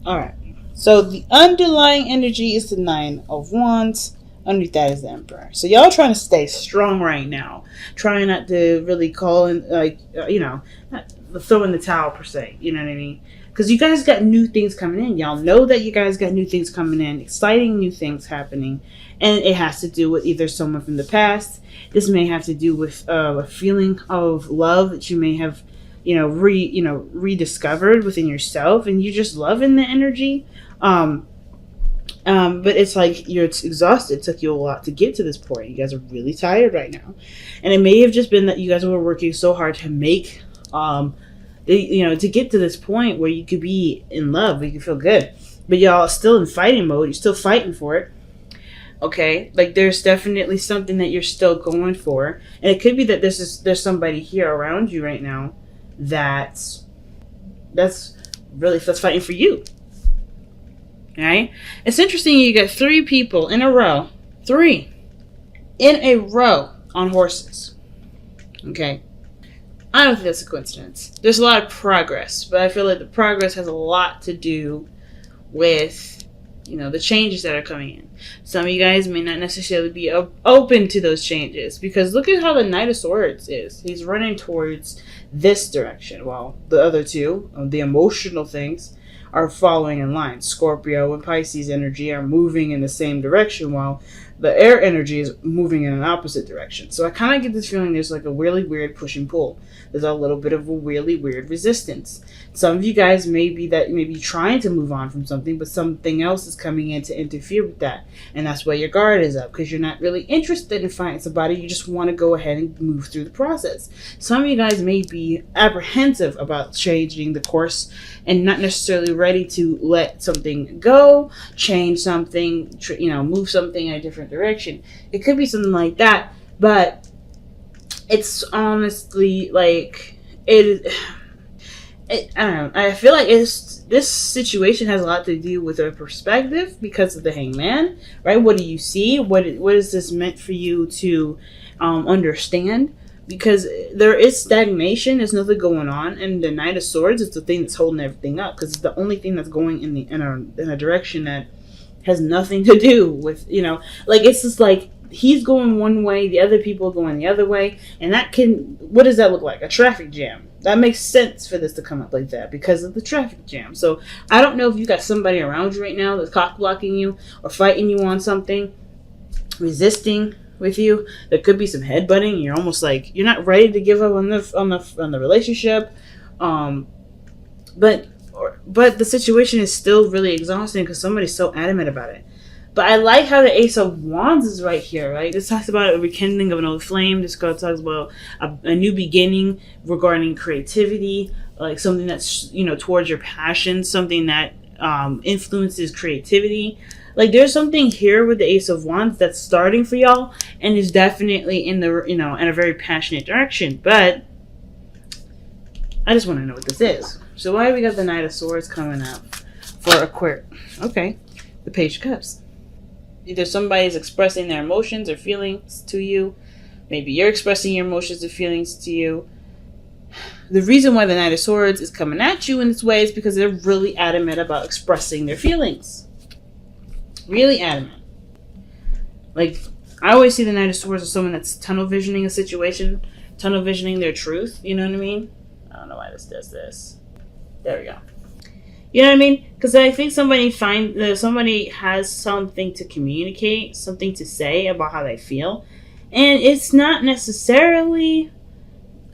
All right. So the underlying energy is the Nine of Wands. Underneath that is the Emperor. So y'all trying to stay strong right now. Trying not to really call in, like, not throw in the towel per se. You know what I mean? Because you guys got new things coming in. Y'all know that you guys got new things coming in. Exciting new things happening. And it has to do with either someone from the past. This may have to do with a feeling of love that you may have rediscovered within yourself, and you're just loving the energy. But it's like you're exhausted. It took you a lot to get to this point. You guys are really tired right now, and it may have just been that you guys were working so hard to make, to get to this point where you could be in love, where you could feel good, but y'all still in fighting mode. You're still fighting for it. Okay, like there's definitely something that you're still going for, and it could be that there's somebody here around you right now that's fighting for you. Okay, it's interesting. You got 3 people in a row, 3 in a row on horses. Okay, I don't think that's a coincidence. There's a lot of progress, but I feel like the progress has a lot to do with the changes that are coming in. Some of you guys may not necessarily be open to those changes, because look at how the Knight of Swords is. He's running towards this direction, while the other 2, the emotional things, are following in line. Scorpio and Pisces energy are moving in the same direction, while the air energy is moving in an opposite direction. So I kind of get this feeling there's like a really weird push and pull. There's a little bit of a really weird resistance. Some of you guys may be trying to move on from something, but something else is coming in to interfere with that. And that's why your guard is up, because you're not really interested in finding somebody. You just want to go ahead and move through the process. Some of you guys may be apprehensive about changing the course and not necessarily ready to let something go, change something, move something in a different direction. It could be something like that, but it's honestly like I don't know. I feel like this situation has a lot to do with a perspective because of the Hangman, right? What do you see? What is this meant for you to understand? Because there is stagnation, there's nothing going on, and the Knight of Swords is the thing that's holding everything up, because it's the only thing that's going in a direction that has nothing to do with, like, it's just like he's going one way, the other people are going the other way, and what does that look like? A traffic jam. That makes sense for this to come up like that because of the traffic jam. So I don't know if you got somebody around you right now that's cock blocking you or fighting you on something, resisting with you. There could be some headbutting. You're almost like you're not ready to give up on the relationship, but the situation is still really exhausting because somebody's so adamant about it. But I like how the Ace of Wands is right here, right? This talks about a rekindling of an old flame. This card talks about a new beginning regarding creativity, like something that's, towards your passion, something that influences creativity. Like there's something here with the Ace of Wands that's starting for y'all and is definitely in the, in a very passionate direction. But I just want to know what this is. So why do we got the Knight of Swords coming up for Aquarius? Okay, the Page of Cups. Either somebody's expressing their emotions or feelings to you. Maybe you're expressing your emotions or feelings to you. The reason why the Knight of Swords is coming at you in this way is because they're really adamant about expressing their feelings. Really adamant. Like, I always see the Knight of Swords as someone that's tunnel visioning a situation, tunnel visioning their truth. You know what I mean? I don't know why this does this. There we go. You know what I mean? Because I think somebody has something to communicate, something to say about how they feel. And it's not necessarily,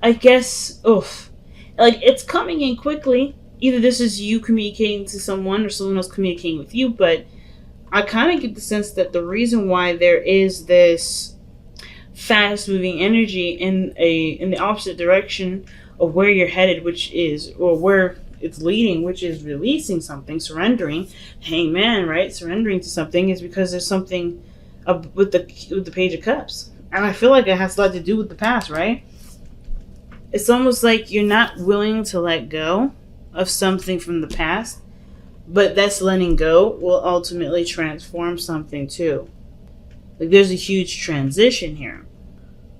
I guess, like it's coming in quickly. Either this is you communicating to someone or someone else communicating with you. But I kind of get the sense that the reason why there is this fast-moving energy in the opposite direction of where you're headed, which is, or where it's leading, which is releasing something, surrendering, Hangman, right? Surrendering to something is because there's something with the Page of Cups, and I feel like it has a lot to do with the past, right? It's almost like you're not willing to let go of something from the past, but that's letting go will ultimately transform something too. Like there's a huge transition here,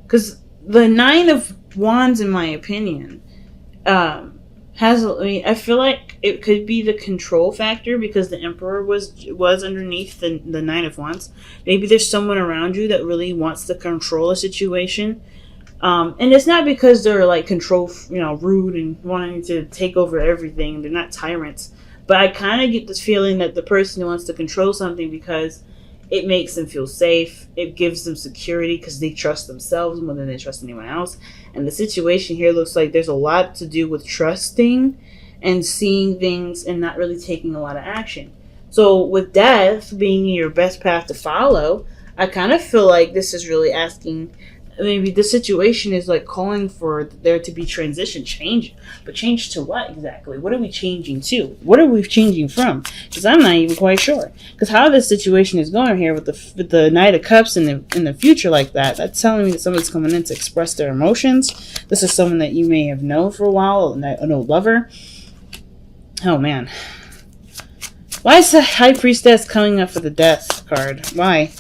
because the Nine of Wands, in my opinion, I feel like it could be the control factor because the Emperor was underneath the Nine of Wands. Maybe there's someone around you that really wants to control a situation. And it's not because they're like control, rude and wanting to take over everything. They're not tyrants. But I kind of get this feeling that the person wants to control something because it makes them feel safe. It gives them security because they trust themselves more than they trust anyone else. And the situation here looks like there's a lot to do with trusting and seeing things and not really taking a lot of action. So with death being your best path to follow, I kind of feel like this is really asking, maybe the situation is like calling for there to be transition, change. But change to what exactly? What are we changing to? What are we changing from? Because I'm not even quite sure. Because how this situation is going here with the Knight of Cups in the future like that, that's telling me that somebody's coming in to express their emotions. This is someone that you may have known for a while, an old lover. Oh man. Why is the High Priestess coming up for the Death card? Why?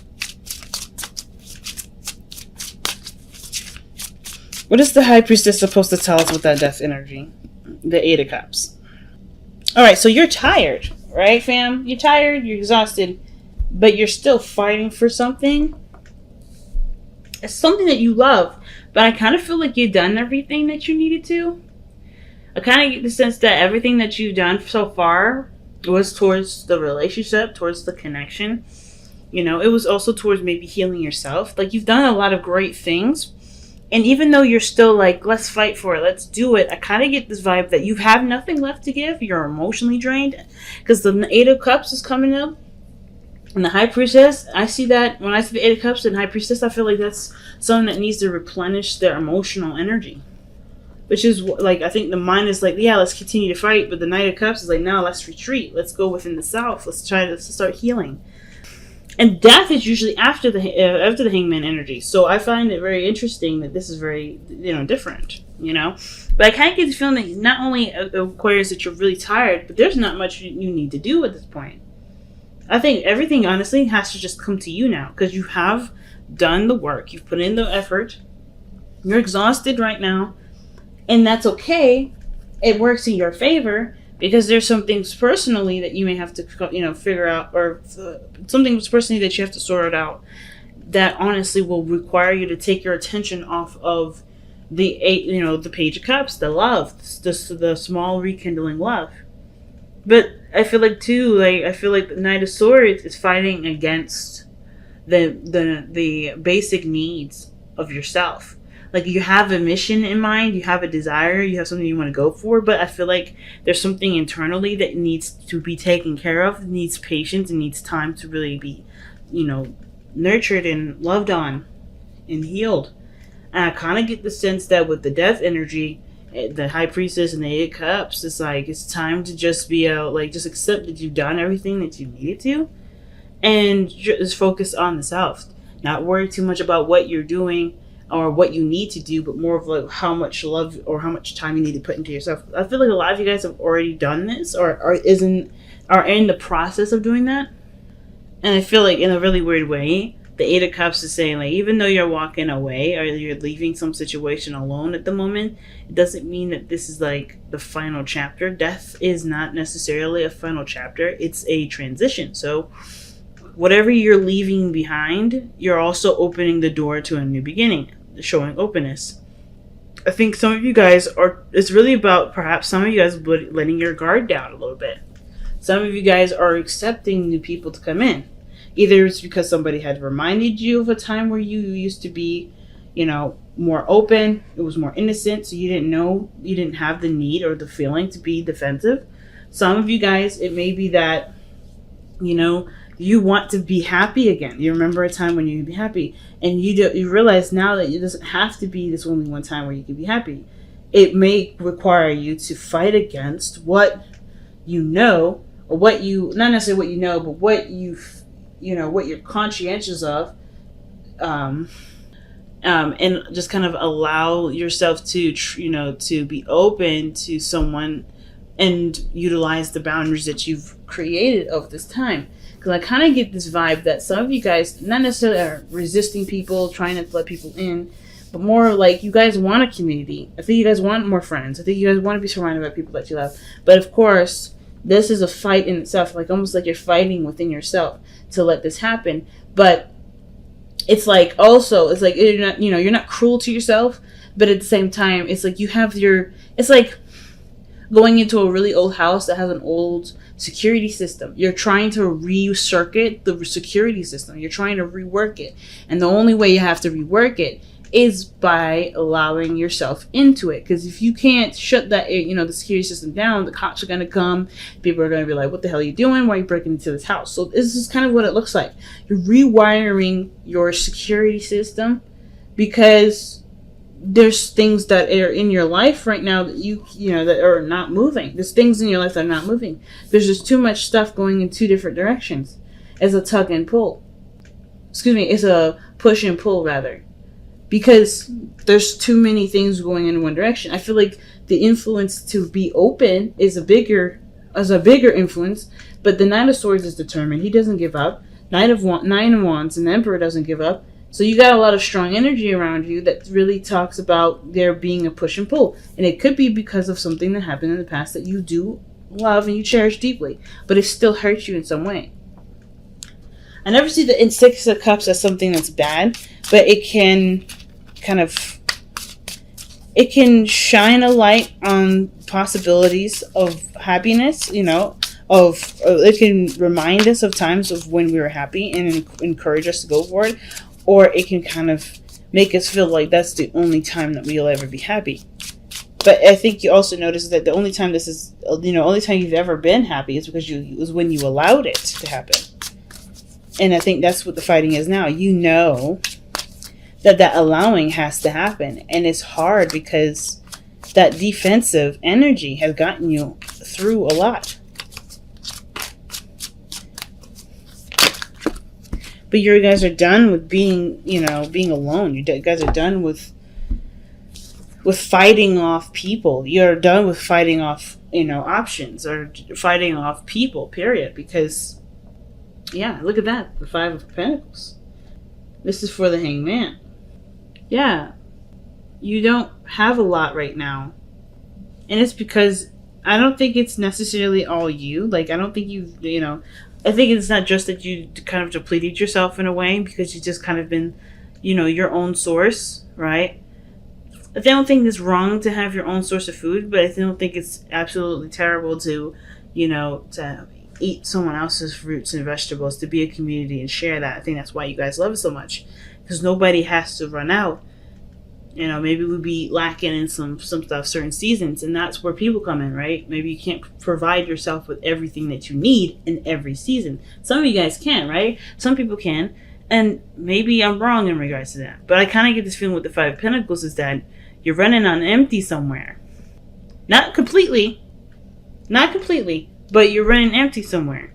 What is the High Priestess supposed to tell us with that death energy? The Eight of Cups. Alright, so you're tired, right, fam? You're tired, you're exhausted, but you're still fighting for something. It's something that you love, but I kind of feel like you've done everything that you needed to. I kind of get the sense that everything that you've done so far was towards the relationship, towards the connection. It was also towards maybe healing yourself. Like, you've done a lot of great things. And even though you're still like, let's fight for it, let's do it, I kind of get this vibe that you have nothing left to give. You're emotionally drained. Because the Eight of Cups is coming up. And the High Priestess, I see that when I see the Eight of Cups and High Priestess, I feel like that's someone that needs to replenish their emotional energy. Which is like, I think the mind is like, yeah, let's continue to fight. But the Knight of Cups is like, no, let's retreat. Let's go within the self. Let's try to start healing. And death is usually after the Hangman energy. So I find it very interesting that this is very, different, But I kind of get the feeling that not only Aquarius that you're really tired, but there's not much you need to do at this point. I think everything, honestly, has to just come to you now. Because you have done the work. You've put in the effort. You're exhausted right now. And that's okay. It works in your favor. Because there's some things personally that you may have to, figure out, or some things personally that you have to sort out that honestly will require you to take your attention off of the the Page of Cups, the love, the small rekindling love. But I feel like too, the Knight of Swords is fighting against the basic needs of yourself. Like, you have a mission in mind, you have a desire, you have something you want to go for, but I feel like there's something internally that needs to be taken care of, needs patience, and needs time to really be, nurtured and loved on and healed. And I kind of get the sense that with the death energy, the High Priestess and the Eight of Cups, it's like, it's time to just be just accept that you've done everything that you needed to, and just focus on the self. Not worry too much about what you're doing, or what you need to do, but more of like how much love or how much time you need to put into yourself. I feel like a lot of you guys have already done this or are in the process of doing that. And I feel like in a really weird way, the Eight of Cups is saying, like, even though you're walking away or you're leaving some situation alone at the moment, it doesn't mean that this is like the final chapter. Death is not necessarily a final chapter. It's a transition. So whatever you're leaving behind, you're also opening the door to a new beginning, showing openness. I think some of you guys it's really about perhaps some of you guys letting your guard down a little bit. Some of you guys are accepting new people to come in. Either it's because somebody had reminded you of a time where you used to be, more open, it was more innocent, so you didn't have the need or the feeling to be defensive. Some of you guys, it may be that, you want to be happy again. You remember a time when you could be happy, and you realize now that it doesn't have to be this only one time where you can be happy. It may require you to fight against what you know, or what you, not necessarily what you know, but what what you're conscientious of, and just kind of allow yourself to to be open to someone and utilize the boundaries that you've created over this time. Because I kind of get this vibe that some of you guys not necessarily are resisting people, trying to let people in, but more like you guys want a community. I think you guys want more friends. I think you guys want to be surrounded by people that you love. But of course, This is a fight in itself, like almost like you're fighting within yourself to let this happen. But it's like also, it's like you're not, you're not cruel to yourself, but at the same time, it's like you have it's like going into a really old house that has an old security system. You're trying to recircuit the security system. You're trying to rework it. And the only way you have to rework it is by allowing yourself into it. Because if you can't shut that, the security system down, the cops are going to come. People are going to be like, what the hell are you doing? Why are you breaking into this house? So this is kind of what it looks like. You're rewiring your security system because there's things that are in your life right now that that are not moving. There's things in your life that are not moving. There's just too much stuff going in two different directions. It's a tug and pull. It's a push and pull rather. Because there's too many things going in one direction. I feel like the influence to be open is a bigger influence, but the Knight of Swords is determined. He doesn't give up. Nine of Wands and the Emperor doesn't give up. So you got a lot of strong energy around you that really talks about there being a push and pull. And it could be because of something that happened in the past that you do love and you cherish deeply, but it still hurts you in some way. I never see the Six of Cups as something that's bad, but it can shine a light on possibilities of happiness, it can remind us of times of when we were happy and encourage us to go for it, or it can kind of make us feel like that's the only time that we'll ever be happy. But I think you also notice that the only time only time you've ever been happy is because it was when you allowed it to happen. And I think that's what the fighting is now. That allowing has to happen. And it's hard because that defensive energy has gotten you through a lot. But you guys are done with being alone. You guys are done with fighting off people. You're done with fighting off, options or fighting off people, period. Because, yeah, look at that. The Five of Pentacles. This is for the Hanged Man. Yeah. You don't have a lot right now. And it's because I don't think it's necessarily all you. Like, I don't think I think it's not just that you kind of depleted yourself in a way because you just kind of been, your own source, right? I don't think it's wrong to have your own source of food, but I don't think it's absolutely terrible to, to eat someone else's fruits and vegetables, to be a community and share that. I think that's why you guys love it so much, because nobody has to run out. Maybe we'd be lacking in some stuff certain seasons, and that's where people come in, right? Maybe you can't provide yourself with everything that you need in every season. Some of you guys can, right? Some people can, and maybe I'm wrong in regards to that. But I kind of get this feeling with the Five of Pentacles is that you're running on empty somewhere. Not completely, but you're running empty somewhere.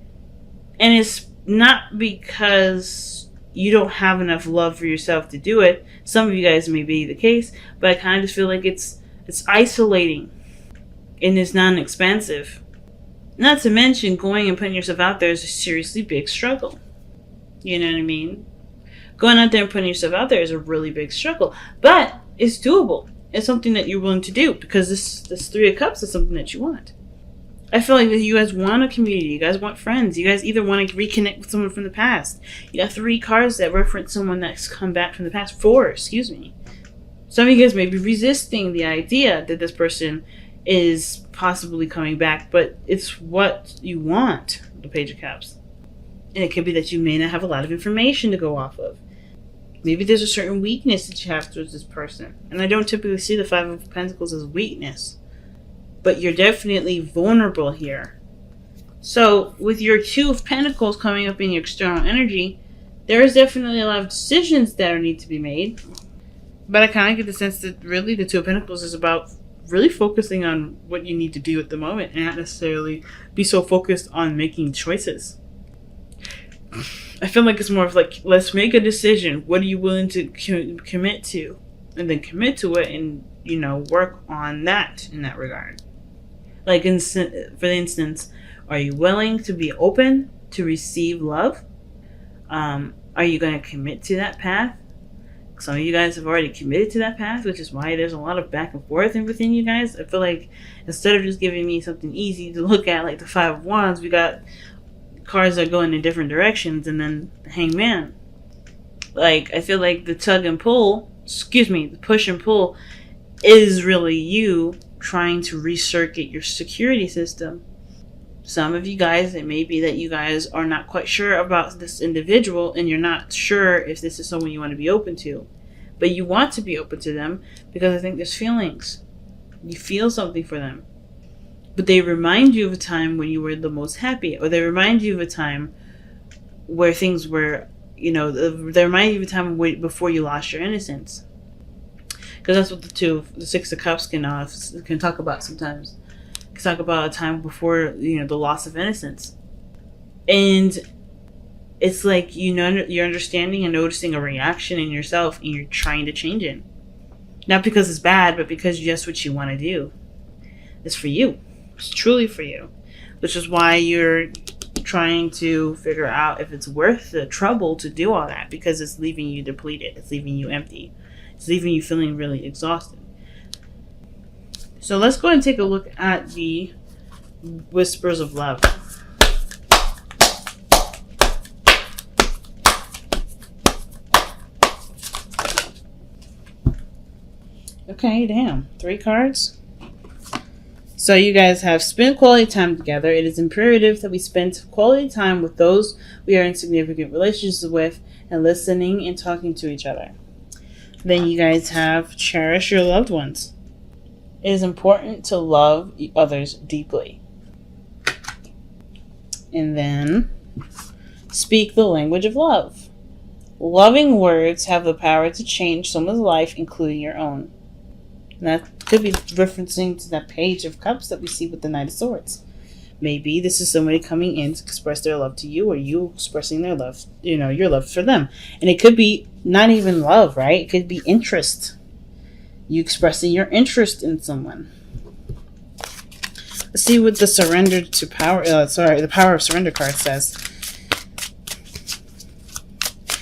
And it's not because you don't have enough love for yourself to do it. Some of you guys may be the case, but I kind of just feel like it's isolating and it's non-expansive. Not to mention going and putting yourself out there is a seriously big struggle. You know what I mean? Going out there and putting yourself out there is a really big struggle, but it's doable. It's something that you're willing to do because this Three of Cups is something that you want. I feel like you guys want a community. You guys want friends. You guys either want to reconnect with someone from the past. You got 3 cards that reference someone that's come back from the past. 4, excuse me. Some of you guys may be resisting the idea that this person is possibly coming back, but it's what you want, the Page of Cups. And it could be that you may not have a lot of information to go off of. Maybe there's a certain weakness that you have towards this person. And I don't typically see the Five of Pentacles as weakness. But you're definitely vulnerable here. So with your Two of Pentacles coming up in your external energy, there is definitely a lot of decisions that need to be made. But I kind of get the sense that really the Two of Pentacles is about really focusing on what you need to do at the moment and not necessarily be so focused on making choices. I feel like it's more of like, let's make a decision. What are you willing to commit to? And then commit to it and, work on that in that regard. Like, for instance, are you willing to be open to receive love? Are you going to commit to that path? Some of you guys have already committed to that path, which is why there's a lot of back and forth within you guys. I feel like instead of just giving me something easy to look at, like the Five of Wands, we got cards that are going in different directions, and then the Hangman. Like, I feel like the the push and pull is really you trying to recircuit your security system. Some of you guys, it may be that you guys are not quite sure about this individual and you're not sure if this is someone you want to be open to. But you want to be open to them because I think there's feelings. You feel something for them. But they remind you of a time when you were the most happy, or they remind you of a time where things were, they remind you of a time before you lost your innocence. Because that's what the Six of Cups can talk about sometimes. Talk about a time before the loss of innocence, and it's like you're understanding and noticing a reaction in yourself, and you're trying to change it, not because it's bad, but because just what you want to do. It's for you. It's truly for you, which is why you're trying to figure out if it's worth the trouble to do all that, because it's leaving you depleted, it's leaving you empty, it's leaving you feeling really exhausted. So let's go ahead and take a look at the Whispers of Love. Okay, damn. 3 cards. So you guys have spent quality time together. It is imperative that we spend quality time with those we are in significant relationships with, and listening and talking to each other. Then you guys have cherish your loved ones. It is important to love others deeply. And then, speak the language of love. Loving words have the power to change someone's life, including your own. And that could be referencing to that Page of Cups that we see with the Knight of Swords. Maybe this is somebody coming in to express their love to you, or you expressing their love, your love for them. And it could be not even love, right? It could be interest. You expressing your interest in someone. Let's see what the the Power of Surrender card says.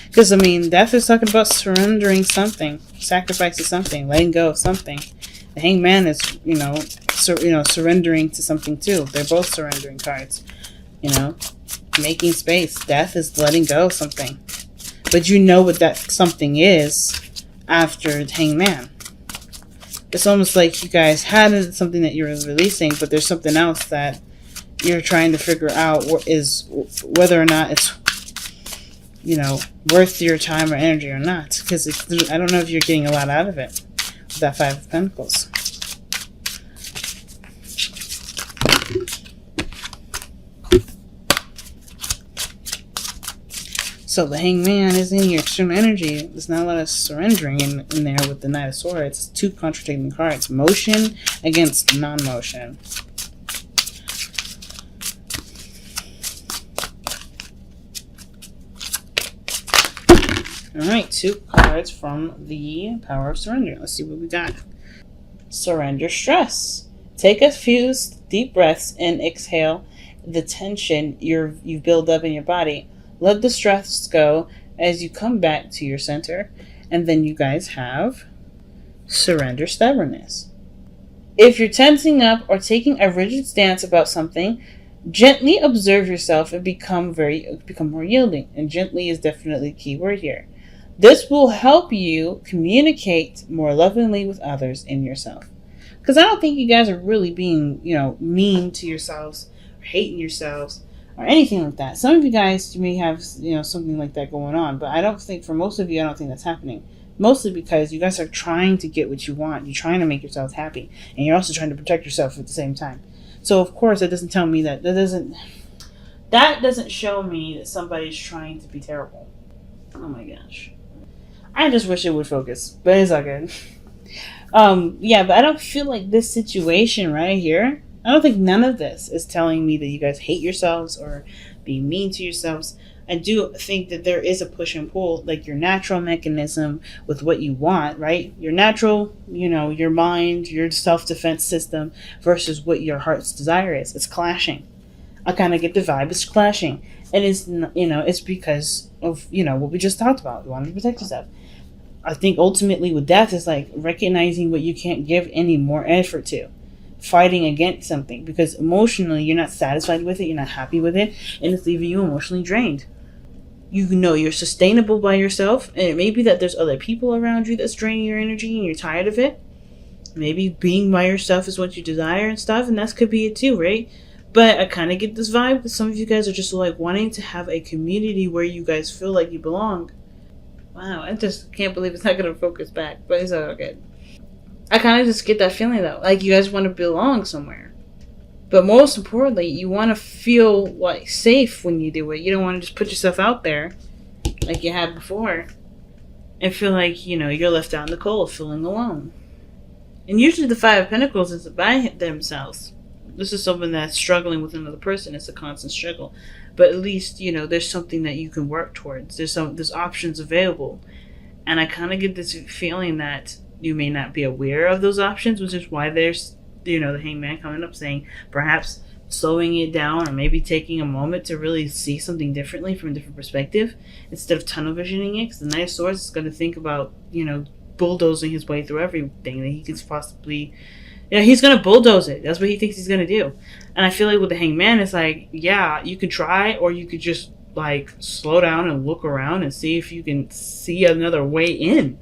Because, death is talking about surrendering something, sacrificing something, letting go of something. The Hangman is, surrendering to something too. They're both surrendering cards. Making space. Death is letting go of something. But you know what that something is after the Hangman. It's almost like you guys had something that you're releasing, but there's something else that you're trying to figure out is whether or not it's, worth your time or energy or not. Because I don't know if you're getting a lot out of it with that Five of Pentacles. So the Hangman is in your external energy. There's not a lot of surrendering in there with the Knight of Swords. It's 2 contradicting cards. Motion against non-motion. Alright, 2 cards from the Power of Surrender. Let's see what we got. Surrender stress. Take a few deep breaths and exhale the tension you've built up in your body. Let the stress go as you come back to your center. And then you guys have surrender stubbornness. If you're tensing up or taking a rigid stance about something, gently observe yourself and become more yielding. And gently is definitely a key word here. This will help you communicate more lovingly with others and yourself. Because I don't think you guys are really being, mean to yourselves or hating yourselves or anything like that. Some of you guys may have, something like that going on, but I don't think, for most of you, I don't think that's happening. Mostly because you guys are trying to get what you want. You're trying to make yourselves happy, and you're also trying to protect yourself at the same time. So, of course, that doesn't tell me that doesn't show me that somebody's trying to be terrible. Oh my gosh. I just wish it would focus, but it's all good. But I don't feel like this situation right here, I don't think none of this is telling me that you guys hate yourselves or being mean to yourselves. I do think that there is a push and pull, like your natural mechanism with what you want, right? Your natural, your mind, your self-defense system versus what your heart's desire is. It's clashing. I kind of get the vibe. It's clashing. And it's, it's because of, what we just talked about. You want to protect yourself. I think ultimately with death is like recognizing what you can't give any more effort to, fighting against something because emotionally you're not satisfied with it, you're not happy with it, and it's leaving you emotionally drained. You know you're sustainable by yourself, and it may be that there's other people around you that's draining your energy and you're tired of it. Maybe being by yourself is what you desire and stuff, and that could be it too, right? But I kind of get this vibe that some of you guys are just like wanting to have a community where you guys feel like you belong. Wow, I just can't believe it's not going to focus back, but it's all good. I kind of just get that feeling though, like you guys want to belong somewhere. But most importantly, you want to feel like safe when you do it. You don't want to just put yourself out there like you had before and feel like, you know, you're left out in the cold, feeling alone. And usually the Five of Pentacles is by themselves. This is someone that's struggling with another person. It's a constant struggle. But at least, you know, there's something that you can work towards. There's options available. And I kind of get this feeling that you may not be aware of those options, which is why there's, you know, the Hangman coming up saying perhaps slowing it down or maybe taking a moment to really see something differently from a different perspective instead of tunnel visioning it. Because the Knight of Swords is going to think about, you know, bulldozing his way through everything that he could possibly... Yeah, he's going to bulldoze it. That's what he thinks he's going to do. And I feel like with the Hangman, it's like, yeah, you could try, or you could just, like, slow down and look around and see if you can see another way in.